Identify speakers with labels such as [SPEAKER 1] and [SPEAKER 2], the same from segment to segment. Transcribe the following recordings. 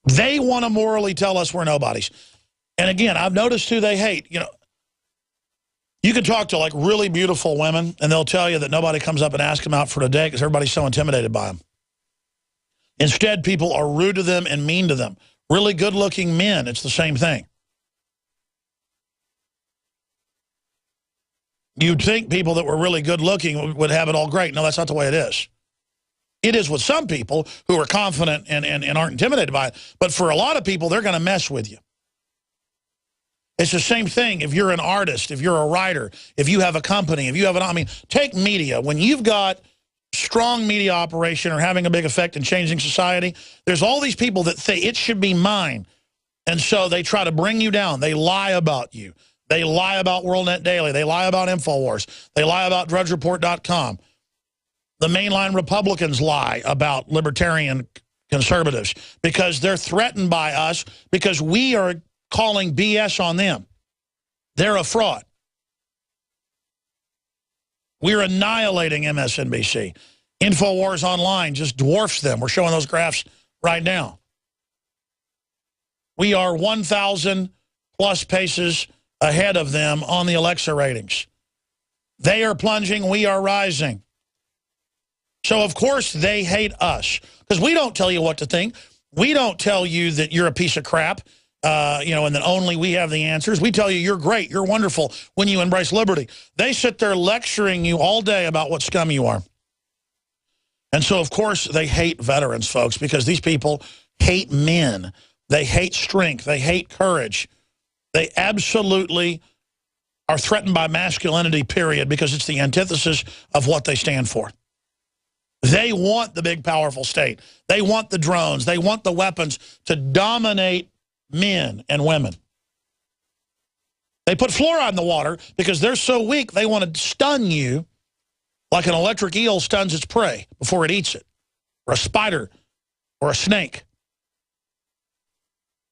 [SPEAKER 1] They want to morally tell us we're nobodies. And again, I've noticed who they hate. You know, you can talk to like really beautiful women, and they'll tell you that nobody comes up and asks them out for a date because everybody's so intimidated by them. Instead, people are rude to them and mean to them. Really good-looking men, it's the same thing. You'd think people that were really good-looking would have it all great. No, that's not the way it is. It is with some people who are confident and aren't intimidated by it. But for a lot of people, they're going to mess with you. It's the same thing if you're an artist, if you're a writer, if you have a company, if you have an... I mean, take media. When you've got strong media operation or having a big effect in changing society, there's all these people that think it should be mine. And so they try to bring you down. They lie about you. They lie about WorldNet Daily. They lie about InfoWars. They lie about DrudgeReport.com. The mainline Republicans lie about libertarian conservatives because they're threatened by us because we are calling BS on them. They're a fraud. We're annihilating MSNBC. InfoWars Online just dwarfs them. We're showing those graphs right now. We are 1,000 plus paces ahead of them on the Alexa ratings. They are plunging. We are rising. So, of course, they hate us because we don't tell you what to think. We don't tell you that you're a piece of crap, you know, and that only we have the answers. We tell you you're great, you're wonderful when you embrace liberty. They sit there lecturing you all day about what scum you are. And so, of course, they hate veterans, folks, because these people hate men. They hate strength. They hate courage. They absolutely are threatened by masculinity, period, because it's the antithesis of what they stand for. They want the big, powerful state. They want the drones. They want the weapons to dominate men and women. They put fluoride in the water because they're so weak, they want to stun you like an electric eel stuns its prey before it eats it, or a spider, or a snake.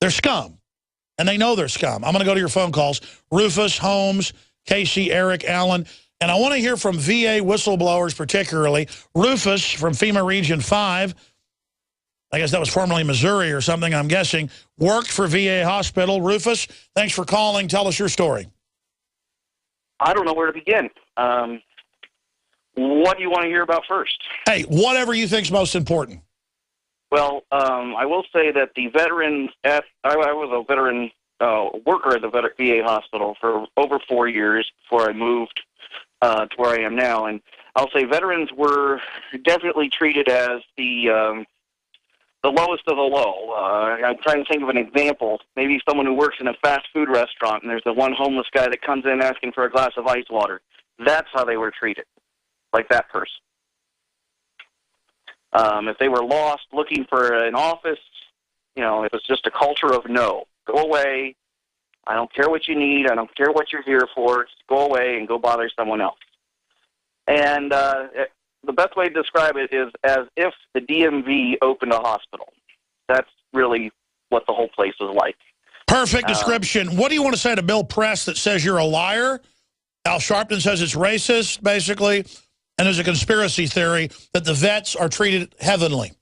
[SPEAKER 1] They're scum, and they know they're scum. I'm going to go to your phone calls. Rufus, Holmes, Casey, Eric, Allen. And I want to hear from VA whistleblowers particularly. Rufus from FEMA Region 5, I guess that was formerly Missouri or something, I'm guessing, worked for VA Hospital. Rufus, thanks for calling. Tell us your story.
[SPEAKER 2] I don't know where to begin. What do you want to hear about first?
[SPEAKER 1] Hey, whatever you think's most important.
[SPEAKER 2] Well, I will say that the veterans, I was a veteran worker at the VA hospital for over 4 years before I moved to where I am now, and I'll say veterans were definitely treated as the lowest of the low. I'm trying to think of an example. Maybe someone who works in a fast food restaurant, and there's the one homeless guy that comes in asking for a glass of ice water. That's how they were treated, like that person. If they were lost looking for an office, you know, it was just a culture of no. Go away. I don't care what you need. I don't care what you're here for. Just go away and go bother someone else. And the best way to describe it is as if the DMV opened a hospital. That's really what the whole place was like.
[SPEAKER 1] Perfect description. What do you want to say to Bill Press that says you're a liar? Al Sharpton says it's racist, basically. And there's a conspiracy theory that the vets are treated heavenly.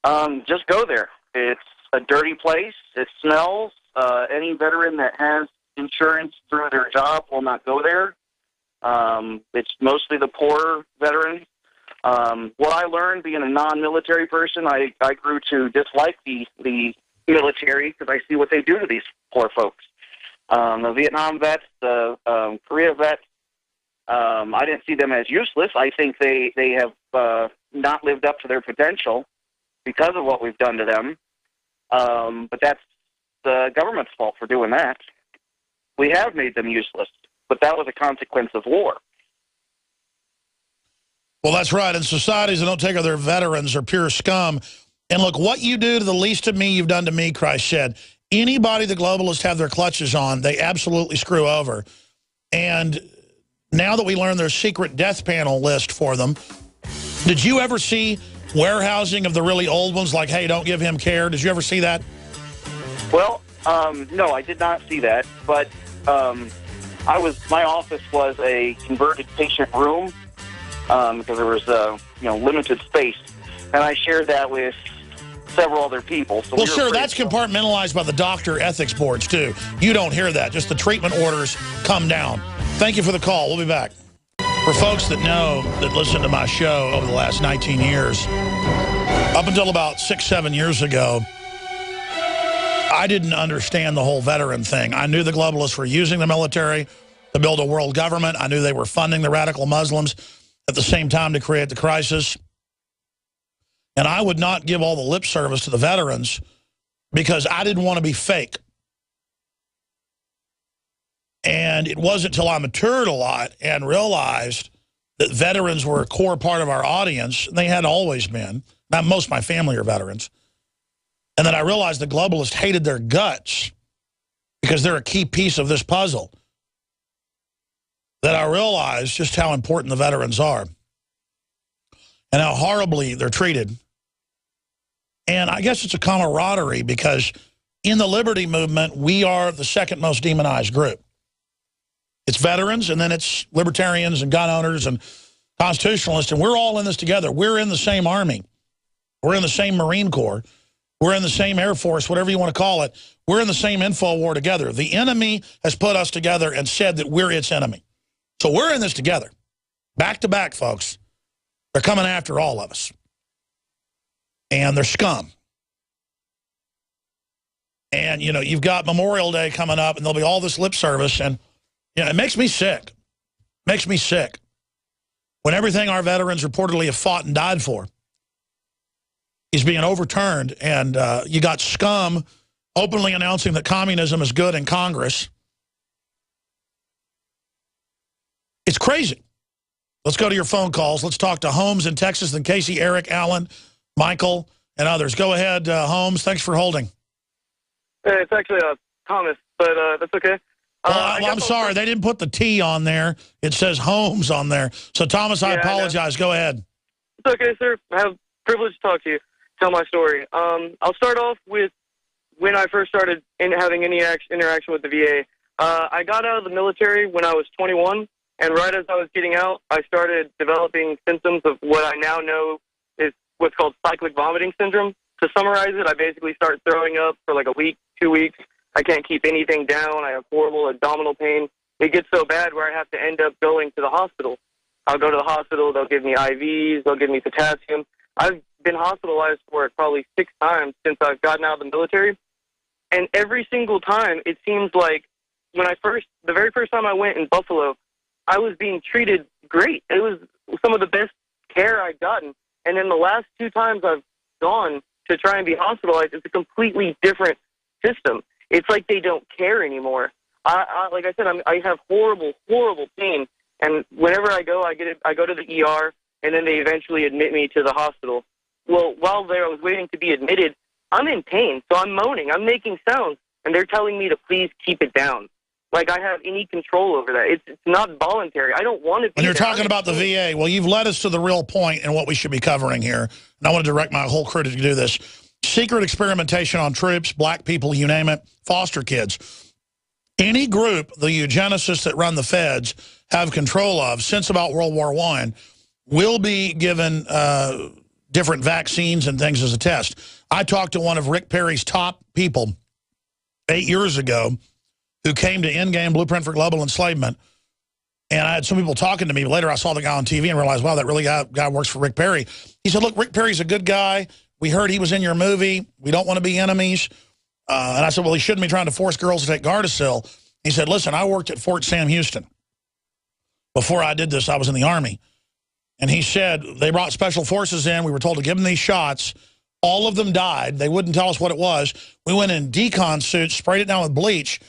[SPEAKER 2] Just go there. It's a dirty place. It smells. Any veteran that has insurance through their job will not go there. It's mostly the poor veterans. What I learned being a non-military person, I grew to dislike the military because I see what they do to these poor folks. The Vietnam vets, the Korea vets, I didn't see them as useless. I think they have not lived up to their potential because of what we've done to them. But that's the government's fault for doing that. We have made them useless, but that was a consequence of war.
[SPEAKER 1] Well, that's right. And societies that don't take care of their veterans are pure scum. And look, what you do to the least of me, you've done to me, Christ said. Anybody the globalists have their clutches on, they absolutely screw over. And now that we learned their secret death panel list for them, did you ever see warehousing of the really old ones, like, hey, don't give him care? Did you ever see that?
[SPEAKER 2] Well, no, I did not see that, but my office was a converted patient room because there was limited space, and I shared that with several other people. So
[SPEAKER 1] well, sure, that's compartmentalized by the doctor ethics boards, too. You don't hear that. Just the treatment orders come down. Thank you for the call. We'll be back. For folks that know, that listen to my show over the last 19 years, up until about 6-7 years ago, I didn't understand the whole veteran thing. I knew the globalists were using the military to build a world government. I knew they were funding the radical Muslims at the same time to create the crisis. And I would not give all the lip service to the veterans because I didn't want to be fake. And it wasn't until I matured a lot and realized that veterans were a core part of our audience. They had always been. Now, most of my family are veterans. And then I realized the globalists hated their guts because they're a key piece of this puzzle. That I realized just how important the veterans are and how horribly they're treated. And I guess it's a camaraderie because in the liberty movement, we are the second most demonized group. It's veterans, and then it's libertarians and gun owners and constitutionalists, and we're all in this together. We're in the same army. We're in the same Marine Corps. We're in the same Air Force, whatever you want to call it. We're in the same info war together. The enemy has put us together and said that we're its enemy. So we're in this together. Back to back, folks. They're coming after all of us. And they're scum. And, you know, you've got Memorial Day coming up, and there'll be all this lip service, and, you know, it makes me sick. Makes me sick. When everything our veterans reportedly have fought and died for is being overturned, and you got scum openly announcing that communism is good in Congress. It's crazy. Let's go to your phone calls. Let's talk to Holmes in Texas, then Casey, Eric, Alan, Michael, and others. Go ahead, Holmes. Thanks for holding.
[SPEAKER 3] Hey, it's actually Thomas, but that's okay.
[SPEAKER 1] Well, I'm sorry. They didn't put the T on there. It says Holmes on there. So, Thomas, I apologize. Go ahead.
[SPEAKER 3] It's okay, sir. I have the privilege to talk to you, tell my story. I'll start off with when I first started having any interaction with the VA. I got out of the military when I was 21, and right as I was getting out, I started developing symptoms of what I now know is what's called cyclic vomiting syndrome. To summarize it, I basically start throwing up for like a week, 2 weeks. I can't keep anything down. I have horrible abdominal pain. It gets so bad where I have to end up going to the hospital. I'll go to the hospital. They'll give me IVs. They'll give me potassium. I've been hospitalized for it probably 6 times since I've gotten out of the military. And every single time, it seems like the very first time I went in Buffalo, I was being treated great. It was some of the best care I'd gotten. And then the last 2 times I've gone to try and be hospitalized, it's a completely different system. It's like they don't care anymore. Like I said, I have horrible, horrible pain. And whenever I go, I go to the ER, and then they eventually admit me to the hospital. Well, while there I was waiting to be admitted, I'm in pain, so I'm moaning. I'm making sounds, and they're telling me to please keep it down. Like I have any control over that. It's not voluntary. I don't want to be
[SPEAKER 1] And you're talking about the VA. Well, you've led us to the real point and what we should be covering here. And I want to direct my whole crew to do this. Secret experimentation on troops, black people, you name it, foster kids. Any group the eugenicists that run the feds have control of since about World War I will be given different vaccines and things as a test. I talked to one of Rick Perry's top people 8 years ago who came to Endgame Blueprint for Global Enslavement. And I had some people talking to me. Later I saw the guy on TV and realized, wow, that really guy works for Rick Perry. He said, look, Rick Perry's a good guy. We heard he was in your movie. We don't want to be enemies. And I said, well, he shouldn't be trying to force girls to take Gardasil. He said, listen, I worked at Fort Sam Houston. Before I did this, I was in the Army. And he said, they brought special forces in. We were told to give them these shots. All of them died. They wouldn't tell us what it was. We went in decon suits, sprayed it down with bleach,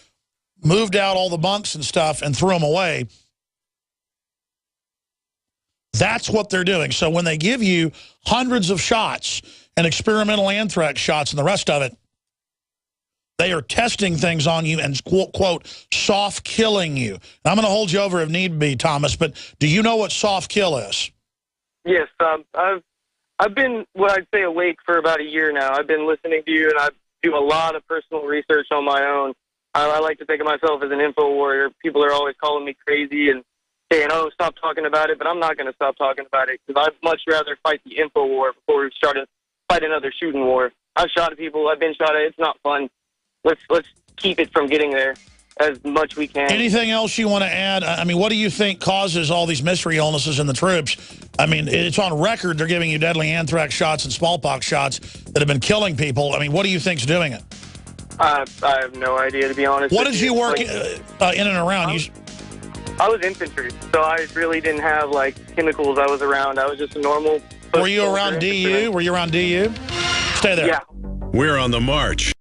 [SPEAKER 1] moved out all the bunks and stuff, and threw them away. That's what they're doing. So when they give you hundreds of shots and experimental anthrax shots and the rest of it, they are testing things on you and, quote, soft killing you. And I'm going to hold you over if need be, Thomas, but do you know what soft kill is?
[SPEAKER 3] Yes, I've been, what I'd say, awake for about a year now. I've been listening to you, and I do a lot of personal research on my own. I like to think of myself as an info warrior. People are always calling me crazy and saying, oh, stop talking about it, but I'm not going to stop talking about it because I'd much rather fight the info war before we start to fight another shooting war. I've shot at people. I've been shot at. It's not fun. Let's keep it from getting there as much we can.
[SPEAKER 1] Anything else you want to add? I mean, what do you think causes all these mystery illnesses in the troops? I mean, it's on record they're giving you deadly anthrax shots and smallpox shots that have been killing people. I mean, what do you think's doing it?
[SPEAKER 3] I have no idea, to be honest.
[SPEAKER 1] What did you work in and around?
[SPEAKER 3] I was infantry, so I really didn't have, like, chemicals I was around. I was just a normal...
[SPEAKER 1] Were you around DU? Were you around DU? Stay there.
[SPEAKER 3] Yeah.
[SPEAKER 4] We're on the march.